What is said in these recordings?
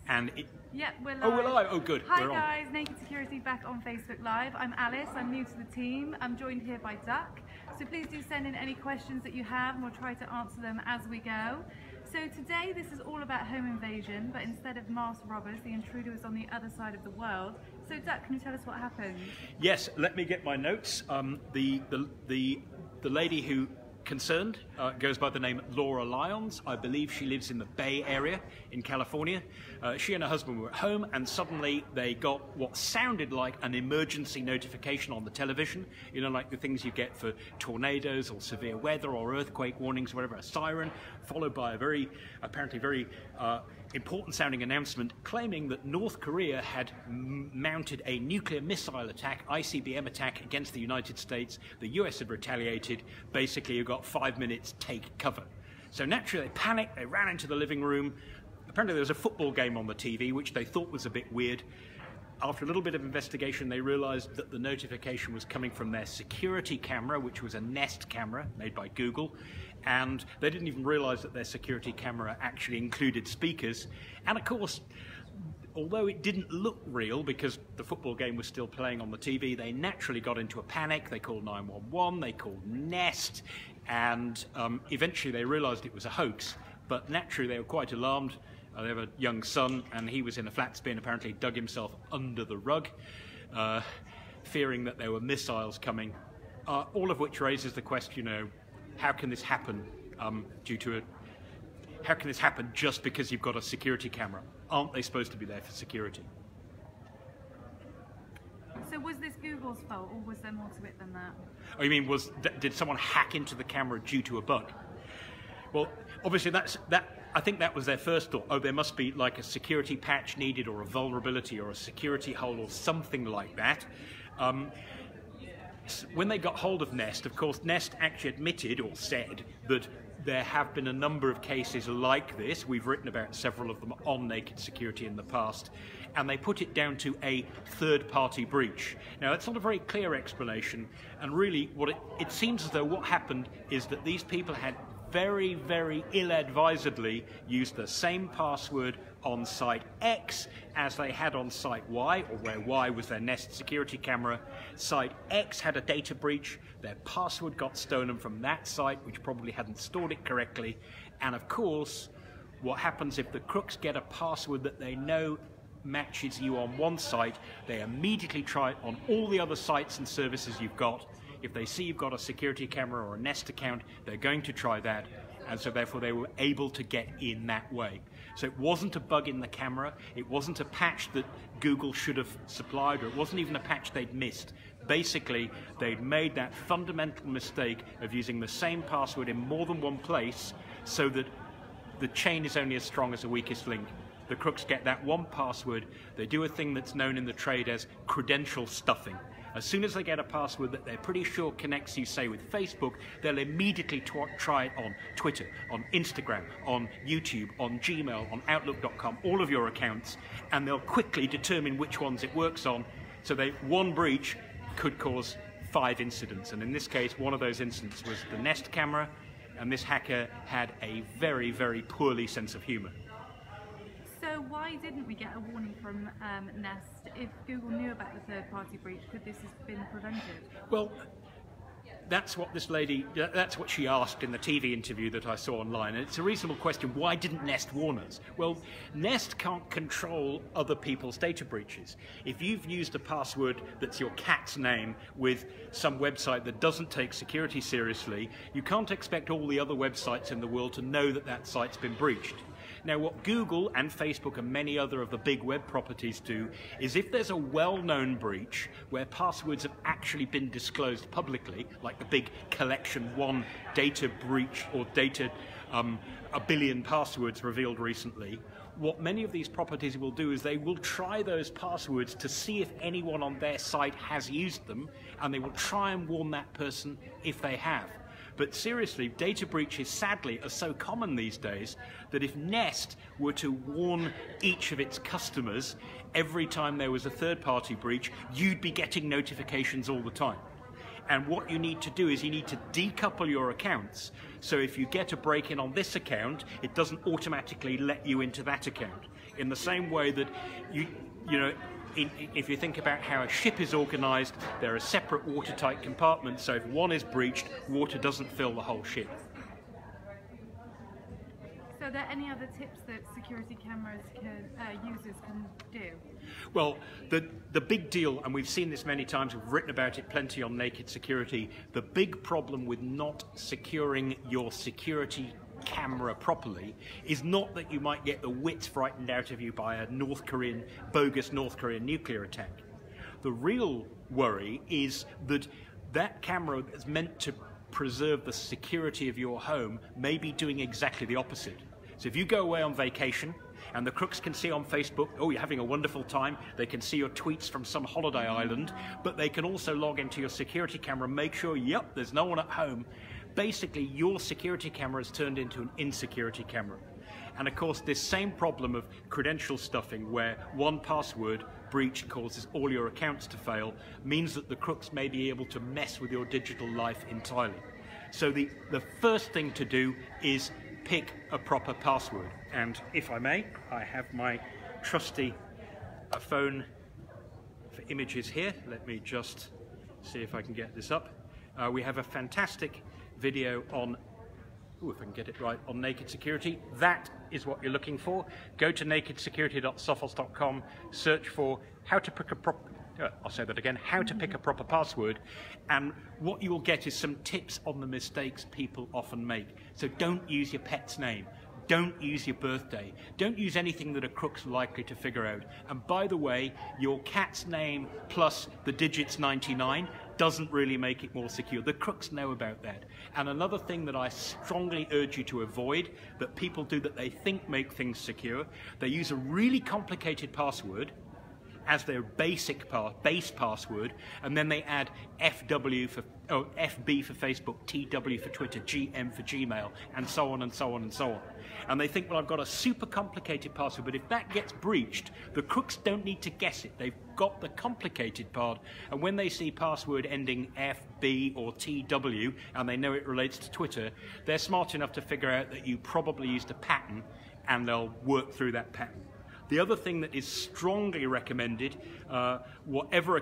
And it... Yeah, we're live. Oh, we're live. Oh, good. Hi guys, Naked Security back on Facebook Live. I'm Alice, I'm new to the team. I'm joined here by Duck. So please do send in any questions that you have and we'll try to answer them as we go. So today this is all about home invasion, but instead of masked robbers, the intruder was on the other side of the world. So Duck, can you tell us what happened? Yes, let me get my notes. The lady who concerned goes by the name Laura Lyons. I believe she lives in the Bay Area in California. She and her husband were at home and suddenly they got what sounded like an emergency notification on the television, you know, like the things you get for tornadoes or severe weather or earthquake warnings, whatever, a siren, followed by a apparently very important sounding announcement claiming that North Korea had mounted a nuclear missile attack, ICBM attack against the United States. The US had retaliated. Basically, you got 5 minutes, take cover. So naturally, they panicked, they ran into the living room. Apparently, there was a football game on the TV, which they thought was a bit weird. After a little bit of investigation, they realized that the notification was coming from their security camera, which was a Nest camera made by Google. And they didn't even realize that their security camera actually included speakers. And of course, although it didn't look real because the football game was still playing on the TV, they naturally got into a panic. They called 911, they called Nest, and eventually they realized it was a hoax. But naturally, they were quite alarmed. They have a young son, and he was in a flat spin, apparently dug himself under the rug, fearing that there were missiles coming, all of which raises the question, you know, how can this happen how can this happen just because you've got a security camera? Aren't they supposed to be there for security? So was this Google's fault or was there more to it than that? Oh, you mean did someone hack into the camera due to a bug? Well, obviously I think that was their first thought. Oh, there must be like a security patch needed or a vulnerability or a security hole or something like that. When they got hold of Nest, of course, Nest actually admitted or said that there have been a number of cases like this. We've written about several of them on Naked Security in the past, and they put it down to a third-party breach. Now, it's not a very clear explanation, and really what it seems as though what happened is that these people had very, very ill-advisedly used the same password on site X as they had on site Y, or where Y was their Nest security camera. Site X had a data breach. Their password got stolen from that site, which probably hadn't stored it correctly. And of course, what happens if the crooks get a password that they know matches you on one site, they immediately try it on all the other sites and services you've got. If they see you've got a security camera or a Nest account, they're going to try that, and so therefore they were able to get in that way. So it wasn't a bug in the camera, it wasn't a patch that Google should have supplied, or it wasn't even a patch they'd missed. Basically, they'd made that fundamental mistake of using the same password in more than one place so that the chain is only as strong as the weakest link. The crooks get that one password, they do a thing that's known in the trade as credential stuffing. As soon as they get a password that they're pretty sure connects you, say, with Facebook, they'll immediately try it on Twitter, on Instagram, on YouTube, on Gmail, on Outlook.com, all of your accounts, and they'll quickly determine which ones it works on. So one breach could cause 5 incidents, and in this case, one of those incidents was the Nest camera, and this hacker had a very, very poorly sense of humor. So why didn't we get a warning from Nest? If Google knew about the third-party breach, could this have been prevented? Well, that's what she asked in the TV interview that I saw online, and it's a reasonable question. Why didn't Nest warn us? Well, Nest can't control other people's data breaches. If you've used a password that's your cat's name with some website that doesn't take security seriously, you can't expect all the other websites in the world to know that that site's been breached. Now, what Google and Facebook and many other of the big web properties do is if there's a well-known breach where passwords have actually been disclosed publicly, like the big Collection 1 data breach or data, 1 billion passwords revealed recently, what many of these properties will do is they will try those passwords to see if anyone on their site has used them, and they will try and warn that person if they have. But seriously, data breaches, sadly, are so common these days that if Nest were to warn each of its customers every time there was a third-party breach, you'd be getting notifications all the time. And what you need to do is you need to decouple your accounts. So if you get a break-in on this account, it doesn't automatically let you into that account. In the same way that if you think about how a ship is organised, there are separate watertight compartments, so if one is breached, water doesn't fill the whole ship. So are there any other tips that security cameras users can do? Well, the big deal, and we've seen this many times, we've written about it plenty on Naked Security, the big problem with not securing your security camera properly is not that you might get the wits frightened out of you by a bogus North Korean nuclear attack. The real worry is that that camera that's meant to preserve the security of your home may be doing exactly the opposite. So if you go away on vacation and the crooks can see on Facebook, oh, you're having a wonderful time, they can see your tweets from some holiday island, but they can also log into your security camera and make sure, yep, there's no one at home. Basically, your security camera is turned into an insecurity camera. And of course, this same problem of credential stuffing, where one password breach causes all your accounts to fail, means that the crooks may be able to mess with your digital life entirely. So the first thing to do is pick a proper password. And if I may, I have my trusty phone for images here. Let me just see if I can get this up. We have a fantastic video on, if I can get it right, on Naked Security. That is what you're looking for. Go to nakedsecurity.sophos.com, search for how to pick a proper, I'll say that again, how to pick a proper password, and what you will get is some tips on the mistakes people often make. So don't use your pet's name. Don't use your birthday. Don't use anything that a crook's likely to figure out. And by the way, your cat's name plus the digits 99 doesn't really make it more secure. The crooks know about that. And another thing that I strongly urge you to avoid, that people do that they think make things secure, they use a really complicated password as their base password, and then they add FB for Facebook, TW for Twitter, GM for Gmail, and so on and so on and so on. And they think, well, I've got a super complicated password, but if that gets breached, the crooks don't need to guess it. They've got the complicated part, and when they see password ending FB or TW, and they know it relates to Twitter, they're smart enough to figure out that you probably used a pattern, and they'll work through that pattern. The other thing that is strongly recommended, whatever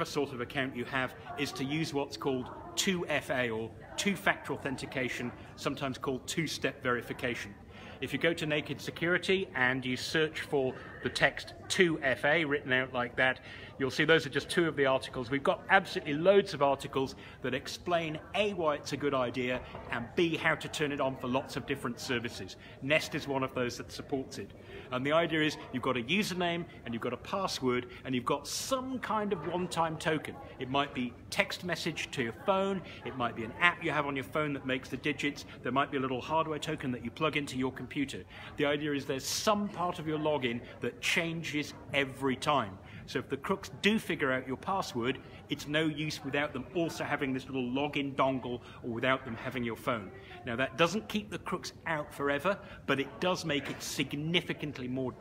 sort of account you have, is to use what's called 2FA, or two-factor authentication, sometimes called two-step verification. If you go to Naked Security and you search for the text 2FA written out like that, you'll see those are just two of the articles. We've got absolutely loads of articles that explain A, why it's a good idea, and B, how to turn it on for lots of different services. Nest is one of those that supports it. And the idea is you've got a username and you've got a password and you've got some kind of one-time token. It might be text message to your phone, it might be an app you have on your phone that makes the digits, there might be a little hardware token that you plug into your computer. The idea is there's some part of your login that changes every time. So if the crooks do figure out your password, it's no use without them also having this little login dongle or without them having your phone. Now that doesn't keep the crooks out forever, but it does make it significantly more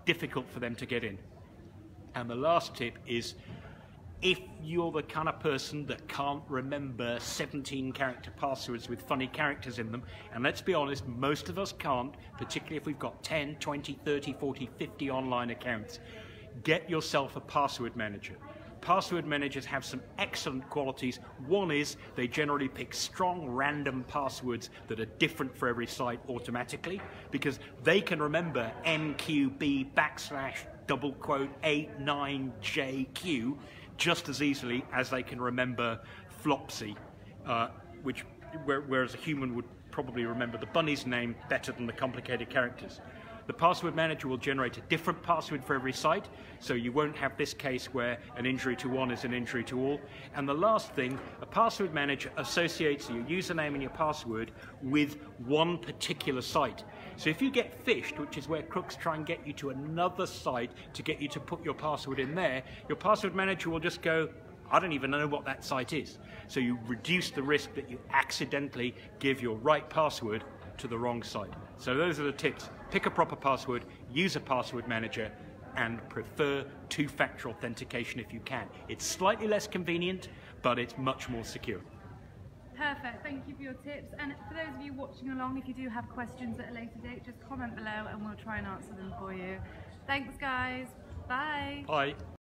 difficult for them to get in. And the last tip is, if you're the kind of person that can't remember 17-character passwords with funny characters in them, and let's be honest, most of us can't, particularly if we've got 10, 20, 30, 40, 50 online accounts, get yourself a password manager. Password managers have some excellent qualities. One is they generally pick strong random passwords that are different for every site automatically, because they can remember MQB /89JQ just as easily as they can remember Flopsy, whereas a human would probably remember the bunny's name better than the complicated characters. The password manager will generate a different password for every site, so you won't have this case where an injury to one is an injury to all. And the last thing, a password manager associates your username and your password with one particular site. So if you get phished, which is where crooks try and get you to another site to get you to put your password in there, your password manager will just go, I don't even know what that site is. So you reduce the risk that you accidentally give your right password to the wrong site. So those are the tips. Pick a proper password, use a password manager, and prefer two-factor authentication if you can. It's slightly less convenient, but it's much more secure. Perfect, thank you for your tips. And for those of you watching along, if you do have questions at a later date, just comment below and we'll try and answer them for you. Thanks guys, bye. Bye.